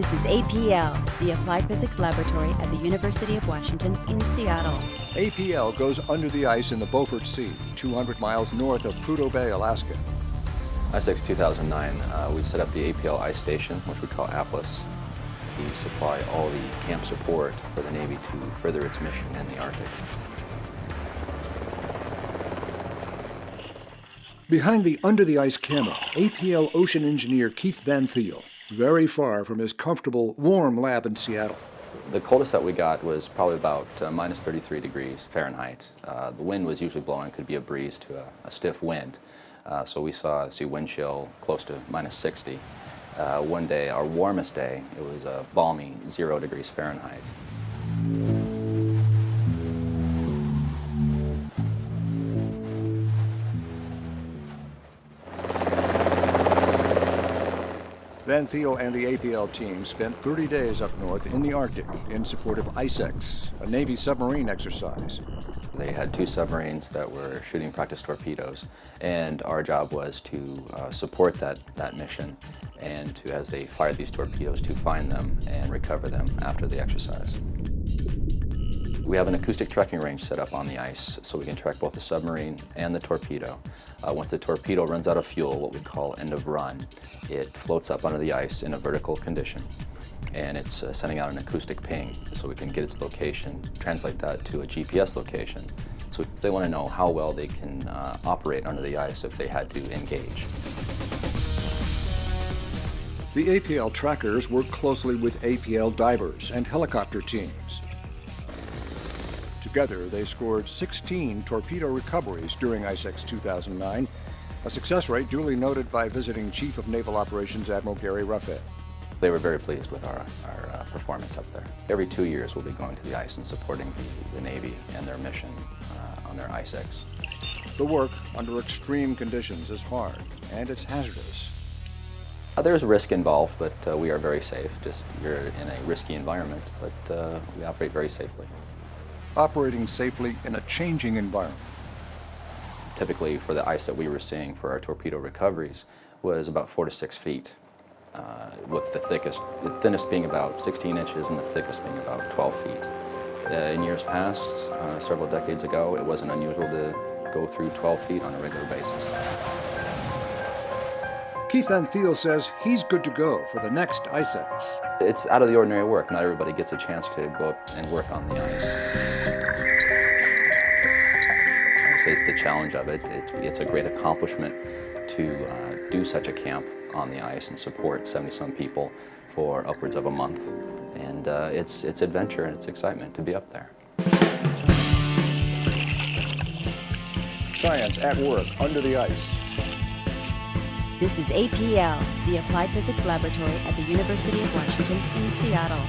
This is APL, the Applied Physics Laboratory at the University of Washington in Seattle. APL goes under the ice in the Beaufort Sea, 200 miles north of Prudhoe Bay, Alaska. Icex 2009, we set up the APL ice station, which we call APLIS. We supply all the camp support for the Navy to further its mission in the Arctic. Behind the under-the-ice camera, APL ocean engineer Keith Van Thiel, very far from his comfortable, warm lab in Seattle. The coldest that we got was probably about minus 33 degrees Fahrenheit. The wind was usually blowing, could be a breeze to a stiff wind. So we see wind chill close to minus 60. One day, our warmest day, it was a balmy 0 degrees Fahrenheit. Van Thiel and the APL team spent 30 days up north in the Arctic in support of Icex, a Navy submarine exercise. They had 2 submarines that were shooting practice torpedoes, and our job was to support that mission and to, as they fired these torpedoes, to find them and recover them after the exercise. We have an acoustic trekking range set up on the ice so we can trek both the submarine and the torpedo. Once the torpedo runs out of fuel, what we call end of run, it floats up under the ice in a vertical condition, and it's sending out an acoustic ping so we can get its location, translate that to a GPS location. So they want to know how well they can operate under the ice if they had to engage. The APL trackers work closely with APL divers and helicopter teams. Together, they scored 16 torpedo recoveries during Icex 2009, a success rate duly noted by visiting Chief of Naval Operations Admiral Gary Ruffett. They were very pleased with our performance up there. Every 2 years, we'll be going to the ice and supporting the Navy and their mission on their Icex. The work under extreme conditions is hard, and it's hazardous. There's risk involved, but we are very safe. You're in a risky environment, but we operate very safely. Operating safely in a changing environment. Typically, for the ice that we were seeing for our torpedo recoveries was about 4 to 6 feet, with the thinnest being about 16 inches and the thickest being about 12 feet. In years past, several decades ago, it wasn't unusual to go through 12 feet on a regular basis. Keith Van Thiel says he's good to go for the next Icex. It's out of the ordinary work. Not everybody gets a chance to go up and work on the ice. I would say it's the challenge of it. It's a great accomplishment to do such a camp on the ice and support 70-some people for upwards of a month. And it's adventure and it's excitement to be up there. Science at work under the ice. This is APL, the Applied Physics Laboratory at the University of Washington in Seattle.